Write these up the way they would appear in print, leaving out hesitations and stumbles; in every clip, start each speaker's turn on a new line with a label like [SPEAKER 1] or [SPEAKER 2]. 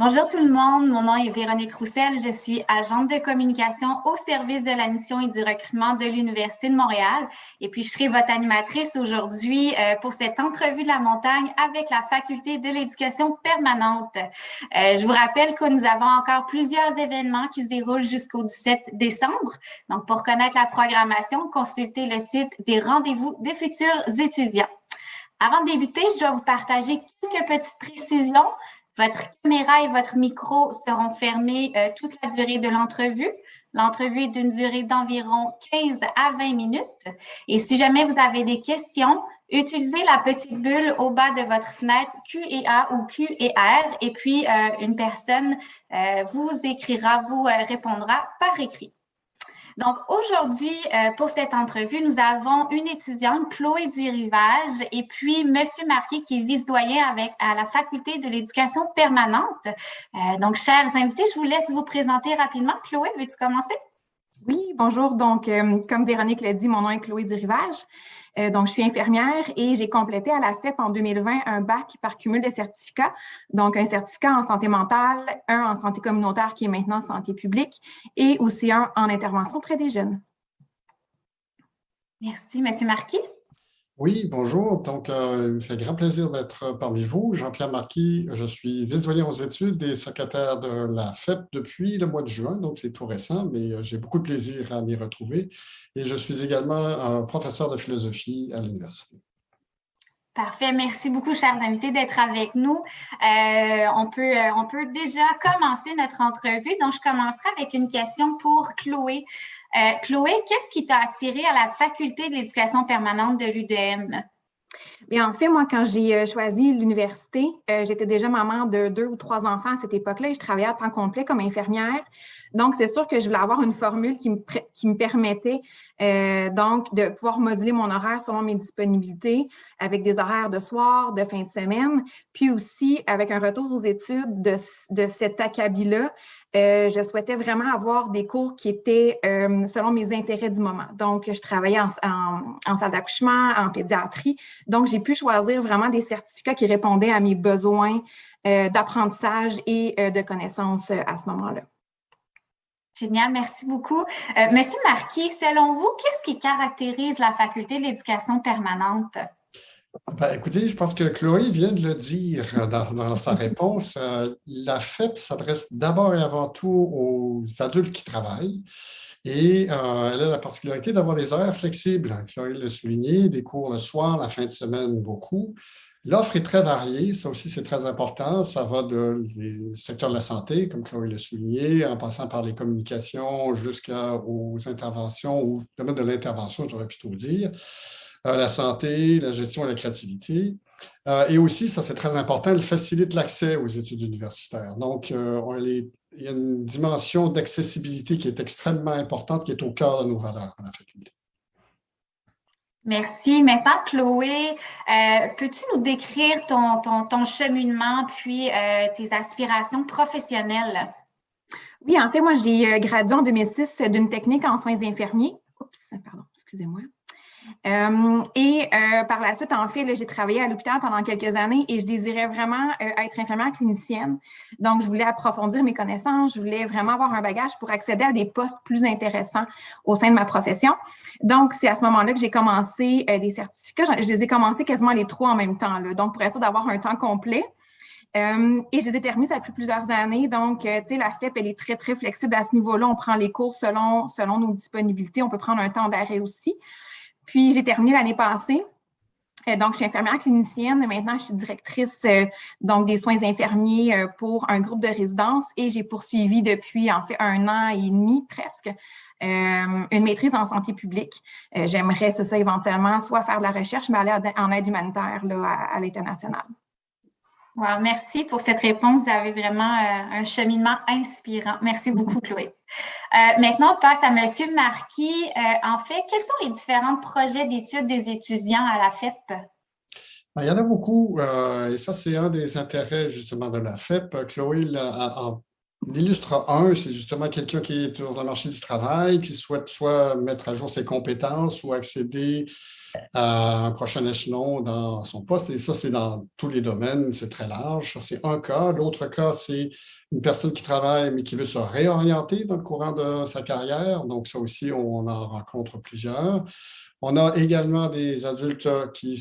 [SPEAKER 1] Bonjour tout le monde, mon nom est Véronique Roussel, je suis agente de communication au service de la mission et du recrutement de l'Université de Montréal et puis je serai votre animatrice aujourd'hui pour cette entrevue de la montagne avec la Faculté de l'éducation permanente. Je vous rappelle que nous avons encore plusieurs événements qui se déroulent jusqu'au 17 décembre. Donc pour connaître la programmation, consultez le site des rendez-vous des futurs étudiants. Avant de débuter, je dois vous partager quelques petites précisions. Votre caméra et votre micro seront fermés toute la durée de l'entrevue. L'entrevue est d'une durée d'environ 15 à 20 minutes. Et si jamais vous avez des questions, utilisez la petite bulle au bas de votre fenêtre Q&A ou Q&R et puis une personne vous écrira, vous répondra par écrit. Donc, aujourd'hui, pour cette entrevue, nous avons une étudiante, Chloé Durivage, et puis Monsieur Marquis, qui est vice-doyen à la Faculté de l'éducation permanente. Donc, chers invités, je vous laisse vous présenter rapidement. Chloé, veux-tu commencer?
[SPEAKER 2] Oui, bonjour. Donc, comme Véronique l'a dit, mon nom est Chloé Durivage. Donc, je suis infirmière et j'ai complété à la FEP en 2020 un bac par cumul de certificats. Donc, un certificat en santé mentale, un en santé communautaire qui est maintenant santé publique et aussi un en intervention auprès des jeunes.
[SPEAKER 1] Merci. Monsieur Marquis?
[SPEAKER 3] Oui, bonjour. Donc, il me fait grand plaisir d'être parmi vous. Jean-Pierre Marquis, je suis vice-doyen aux études et secrétaire de la FEP depuis le mois de juin, donc c'est tout récent, mais j'ai beaucoup de plaisir à m'y retrouver. Et je suis également un professeur de philosophie à l'université.
[SPEAKER 1] Parfait. Merci beaucoup, chers invités, d'être avec nous. On peut déjà commencer notre entrevue. Donc, je commencerai avec une question pour Chloé. Chloé, qu'est-ce qui t'a attiré à la Faculté de l'éducation permanente de l'UDM?
[SPEAKER 2] Bien, en fait, moi, quand j'ai choisi l'université, j'étais déjà maman de 2 ou 3 enfants à cette époque-là et je travaillais à temps complet comme infirmière. Donc, c'est sûr que je voulais avoir une formule qui me permettait donc de pouvoir moduler mon horaire selon mes disponibilités avec des horaires de soir, de fin de semaine, puis aussi avec un retour aux études de cet acabit-là. Je souhaitais vraiment avoir des cours qui étaient selon mes intérêts du moment. Donc, je travaillais en salle d'accouchement, en pédiatrie. Donc, j'ai pu choisir vraiment des certificats qui répondaient à mes besoins d'apprentissage et de connaissances à ce moment-là.
[SPEAKER 1] Génial, merci beaucoup. Monsieur Marquis, selon vous, qu'est-ce qui caractérise la Faculté de l'éducation permanente?
[SPEAKER 3] Ben, écoutez, je pense que Chloé vient de le dire dans sa réponse. La FEP s'adresse d'abord et avant tout aux adultes qui travaillent et elle a la particularité d'avoir des horaires flexibles. Chloé l'a souligné, des cours le soir, la fin de semaine, beaucoup. L'offre est très variée, ça aussi c'est très important. Ça va du secteur de la santé, comme Chloé l'a souligné, en passant par les communications jusqu'aux interventions, ou le domaine de l'intervention, j'aurais plutôt dire. La santé, la gestion et la créativité. Et aussi, ça c'est très important, elle facilite l'accès aux études universitaires. Donc, il y a une dimension d'accessibilité qui est extrêmement importante, qui est au cœur de nos valeurs à la faculté.
[SPEAKER 1] Merci. Maintenant, Chloé, peux-tu nous décrire ton cheminement puis tes aspirations professionnelles?
[SPEAKER 2] Oui, en fait, moi, j'ai gradué en 2006 d'une technique en soins infirmiers. Oups, pardon, excusez-moi. Par la suite, en fait, j'ai travaillé à l'hôpital pendant quelques années et je désirais vraiment être infirmière clinicienne. Donc, je voulais approfondir mes connaissances, je voulais vraiment avoir un bagage pour accéder à des postes plus intéressants au sein de ma profession. Donc, c'est à ce moment-là que j'ai commencé des certificats. Je les ai commencés quasiment les 3 en même temps, là, donc pour être sûr d'avoir un temps complet. Et je les ai terminés, ça a pris plusieurs années. Donc, tu sais, la FEP, elle est très, très flexible à ce niveau-là. On prend les cours selon nos disponibilités. On peut prendre un temps d'arrêt aussi. Puis, j'ai terminé l'année passée. Donc, je suis infirmière clinicienne. Maintenant, je suis directrice donc des soins infirmiers pour un groupe de résidence et j'ai poursuivi depuis, en fait, 1 an et demi presque, une maîtrise en santé publique. J'aimerais, c'est ça, éventuellement, soit faire de la recherche, mais aller en aide humanitaire là, à l'international.
[SPEAKER 1] Wow, merci pour cette réponse. Vous avez vraiment un cheminement inspirant. Merci beaucoup, Chloé. Maintenant, on passe à Monsieur Marquis. En fait, quels sont les différents projets d'études des étudiants à la FEP?
[SPEAKER 3] Il y en a beaucoup, et ça, c'est un des intérêts justement de la FEP. Chloé en illustre un, c'est justement quelqu'un qui est sur le marché du travail, qui souhaite soit mettre à jour ses compétences ou accéder à un prochain échelon dans son poste. Et ça, c'est dans tous les domaines, c'est très large. Ça, c'est un cas. L'autre cas, c'est une personne qui travaille, mais qui veut se réorienter dans le courant de sa carrière. Donc, ça aussi, on en rencontre plusieurs. On a également des adultes qui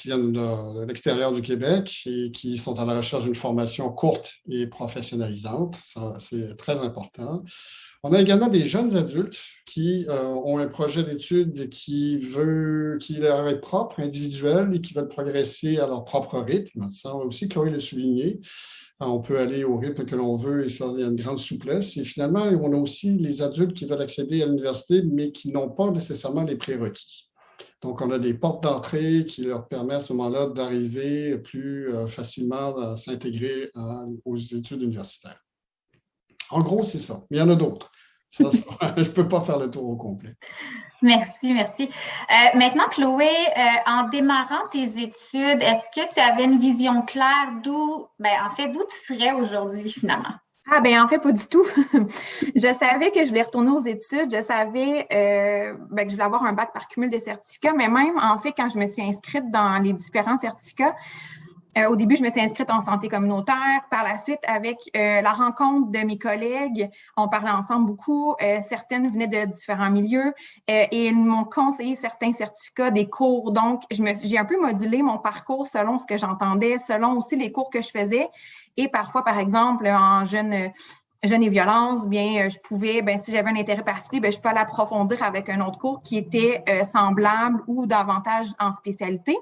[SPEAKER 3] viennent de l'extérieur du Québec et qui sont à la recherche d'une formation courte et professionnalisante. Ça, c'est très important. On a également des jeunes adultes qui ont un projet d'études qui leur est propre, individuel et qui veulent progresser à leur propre rythme. Ça aussi, Chloé l'a souligné. On peut aller au rythme que l'on veut et ça, il y a une grande souplesse. Et finalement, on a aussi les adultes qui veulent accéder à l'université, mais qui n'ont pas nécessairement les prérequis. Donc, on a des portes d'entrée qui leur permettent à ce moment-là d'arriver plus facilement à s'intégrer aux études universitaires. En gros, c'est ça. Mais il y en a d'autres. Je ne peux pas faire le tour au complet.
[SPEAKER 1] Merci, merci. Maintenant, Chloé, en démarrant tes études, est-ce que tu avais une vision claire d'où tu serais aujourd'hui finalement?
[SPEAKER 2] Ah, en fait, pas du tout. Je savais que je voulais retourner aux études. Je savais que je voulais avoir un bac par cumul de certificats, mais même, en fait, quand je me suis inscrite dans les différents certificats, au début, je me suis inscrite en santé communautaire. Par la suite, avec la rencontre de mes collègues, on parlait ensemble beaucoup. Certaines venaient de différents milieux et ils m'ont conseillé certains certificats, des cours. Donc, j'ai un peu modulé mon parcours selon ce que j'entendais, selon aussi les cours que je faisais. Et parfois, par exemple, en jeune et violence, je pouvais, si j'avais un intérêt particulier, je peux aller approfondir avec un autre cours qui était semblable ou davantage en spécialité.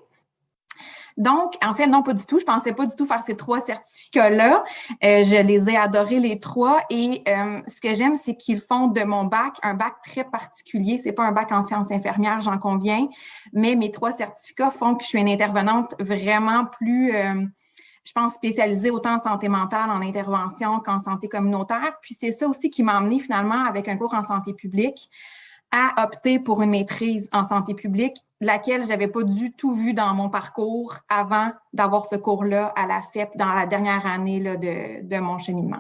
[SPEAKER 2] Donc, en fait, non, pas du tout. Je ne pensais pas du tout faire ces 3 certificats-là. Je les ai adorés, les 3. Et ce que j'aime, c'est qu'ils font de mon bac un bac très particulier. Ce n'est pas un bac en sciences infirmières, j'en conviens. Mais mes 3 certificats font que je suis une intervenante vraiment plus, je pense, spécialisée autant en santé mentale, en intervention qu'en santé communautaire. Puis, c'est ça aussi qui m'a amenée finalement avec un cours en santé publique à opter pour une maîtrise en santé publique, laquelle je n'avais pas du tout vu dans mon parcours avant d'avoir ce cours-là à la FEP dans la dernière année là, de mon cheminement.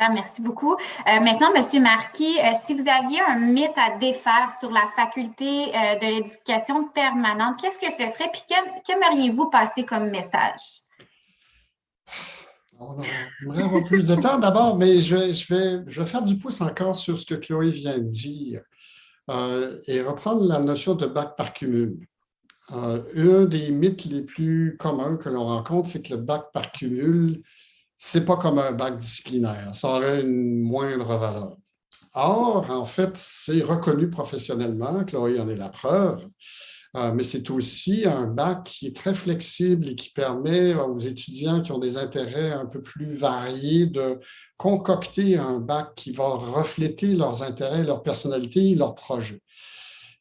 [SPEAKER 1] Merci beaucoup. Maintenant, M. Marquis, si vous aviez un mythe à défaire sur la faculté de l'éducation permanente, qu'est-ce que ce serait? Puis qu'aimeriez-vous passer comme message?
[SPEAKER 3] On aimerait avoir plus de temps d'abord, mais je vais faire du pouce encore sur ce que Chloé vient de dire et reprendre la notion de bac par cumul. Un des mythes les plus communs que l'on rencontre, c'est que le bac par cumul, ce n'est pas comme un bac disciplinaire, ça aurait une moindre valeur. Or, en fait, c'est reconnu professionnellement, Chloé en est la preuve. Mais c'est aussi un bac qui est très flexible et qui permet aux étudiants qui ont des intérêts un peu plus variés de concocter un bac qui va refléter leurs intérêts, leur personnalité et leurs projets.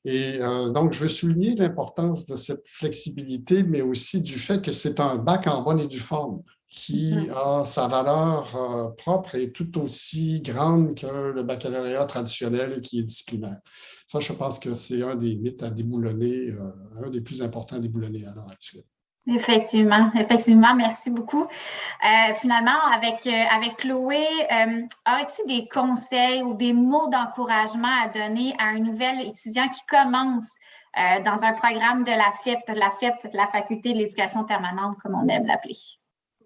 [SPEAKER 3] Et donc, je veux souligner l'importance de cette flexibilité, mais aussi du fait que c'est un bac en bonne et due forme qui a sa valeur propre et tout aussi grande que le baccalauréat traditionnel et qui est disciplinaire. Ça, je pense que c'est un des mythes à déboulonner, un des plus importants à déboulonner à l'heure actuelle.
[SPEAKER 1] Effectivement, merci beaucoup. Finalement, avec Chloé, as-tu des conseils ou des mots d'encouragement à donner à un nouvel étudiant qui commence dans un programme de la FEP, la Faculté de l'éducation permanente, comme on aime l'appeler?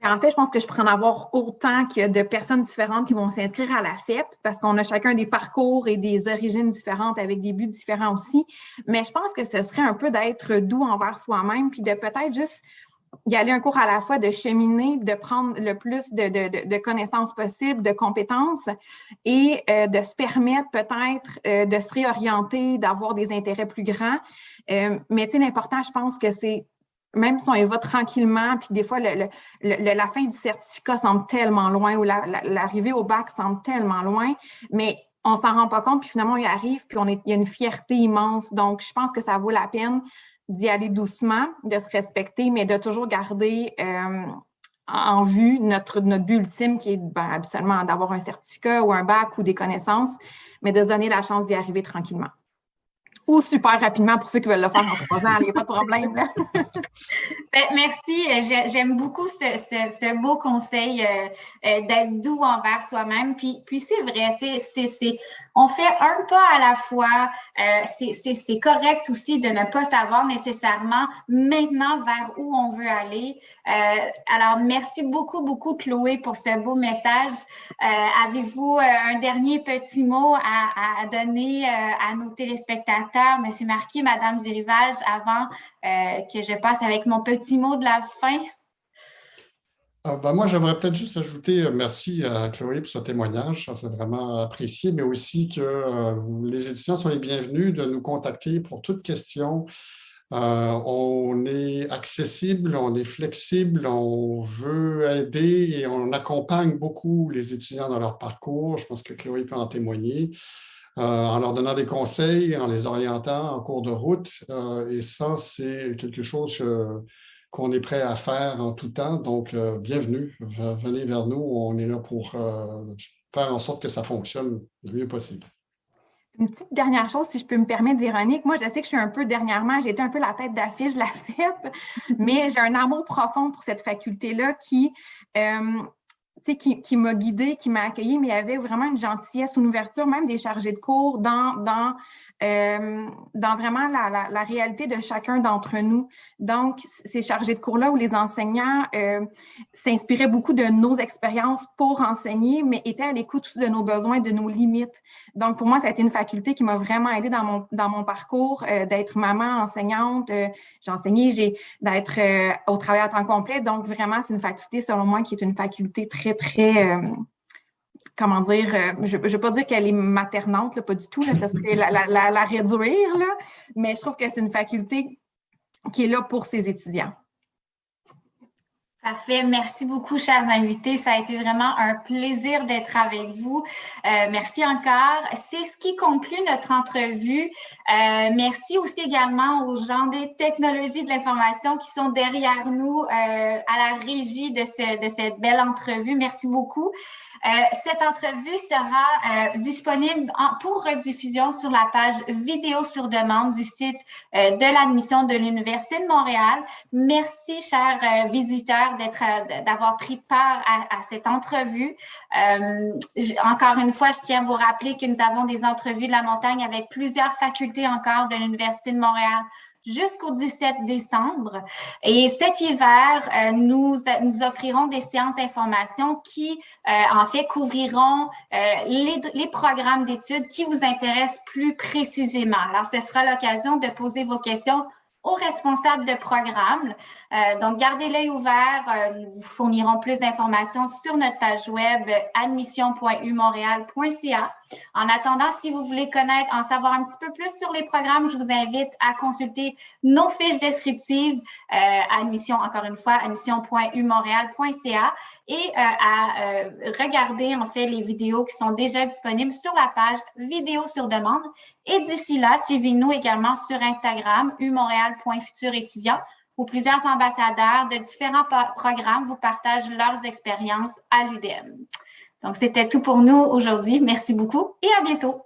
[SPEAKER 2] En fait, je pense que je pourrais en avoir autant que de personnes différentes qui vont s'inscrire à la FEP parce qu'on a chacun des parcours et des origines différentes avec des buts différents aussi. Mais je pense que ce serait un peu d'être doux envers soi-même puis de peut-être juste y aller un cours à la fois, de cheminer, de prendre le plus de connaissances possibles, de compétences et de se permettre peut-être de se réorienter, d'avoir des intérêts plus grands. Mais tu sais, l'important, je pense que c'est même si on y va tranquillement, puis des fois, la fin du certificat semble tellement loin ou l'arrivée au bac semble tellement loin, mais on ne s'en rend pas compte, puis finalement, on y arrive, puis il y a une fierté immense. Donc, je pense que ça vaut la peine d'y aller doucement, de se respecter, mais de toujours garder en vue notre but ultime qui est habituellement d'avoir un certificat ou un bac ou des connaissances, mais de se donner la chance d'y arriver tranquillement. Ou super rapidement pour ceux qui veulent le faire en 3 ans, il n'y a pas de problème. Là.
[SPEAKER 1] Merci. J'aime beaucoup ce beau conseil d'être doux envers soi-même. Puis c'est vrai, on fait un pas à la fois. C'est correct aussi de ne pas savoir nécessairement maintenant vers où on veut aller. Alors, merci beaucoup, beaucoup, Chloé, pour ce beau message. Avez-vous un dernier petit mot à donner à nos téléspectateurs, M. Marquis, Mme Zurivage, avant que je passe avec mon petit mot de la fin?
[SPEAKER 3] Moi, j'aimerais peut-être juste ajouter merci à Chloé pour ce témoignage. Ça, c'est vraiment apprécié, mais aussi que les étudiants sont les bienvenus de nous contacter pour toute question. On est accessible, on est flexible, on veut aider et on accompagne beaucoup les étudiants dans leur parcours. Je pense que Chloé peut en témoigner. En leur donnant des conseils, en les orientant en cours de route. Et ça, c'est quelque chose qu'on est prêt à faire en tout temps. Donc, bienvenue, venez vers nous. On est là pour faire en sorte que ça fonctionne le mieux possible.
[SPEAKER 2] Une petite dernière chose, si je peux me permettre, Véronique. Moi, je sais que je suis un peu, dernièrement, j'ai été un peu la tête d'affiche de la FEP, mais j'ai un amour profond pour cette faculté-là qui m'a guidée, qui m'a accueillie, mais il y avait vraiment une gentillesse, une ouverture, même des chargés de cours dans vraiment la réalité de chacun d'entre nous. Donc, ces chargés de cours-là où les enseignants s'inspiraient beaucoup de nos expériences pour enseigner, mais étaient à l'écoute aussi de nos besoins, de nos limites. Donc, pour moi, ça a été une faculté qui m'a vraiment aidée dans mon parcours, d'être maman, enseignante. J'ai enseigné, d'être au travail à temps complet. Donc, vraiment, c'est une faculté, selon moi, qui est une faculté très, très... comment dire, je ne veux pas dire qu'elle est maternante, là, pas du tout, là, ça serait la réduire, là, mais je trouve que c'est une faculté qui est là pour ses étudiants.
[SPEAKER 1] Parfait. Merci beaucoup, chers invités. Ça a été vraiment un plaisir d'être avec vous. Merci encore. C'est ce qui conclut notre entrevue. Merci aussi également aux gens des technologies de l'information qui sont derrière nous à la régie de cette belle entrevue. Merci beaucoup. Cette entrevue sera disponible pour rediffusion sur la page vidéo sur demande du site de l'admission de l'Université de Montréal. Merci, chers visiteurs, d'avoir pris part à cette entrevue. Encore une fois, je tiens à vous rappeler que nous avons des entrevues de la montagne avec plusieurs facultés encore de l'Université de Montréal jusqu'au 17 décembre. Et cet hiver, nous offrirons des séances d'information qui, en fait, couvriront les programmes d'études qui vous intéressent plus précisément. Alors, ce sera l'occasion de poser vos questions aux responsables de programme. Donc, gardez l'œil ouvert. Nous vous fournirons plus d'informations sur notre page web admission.umontréal.ca. En attendant, si vous voulez en savoir un petit peu plus sur les programmes, je vous invite à consulter nos fiches descriptives encore une fois, admission.umontréal.ca et à regarder en fait les vidéos qui sont déjà disponibles sur la page vidéo sur demande. Et d'ici là, suivez-nous également sur Instagram, umontréal.futurétudiant, où plusieurs ambassadeurs de différents programmes vous partagent leurs expériences à l'UDM. Donc, c'était tout pour nous aujourd'hui. Merci beaucoup et à bientôt.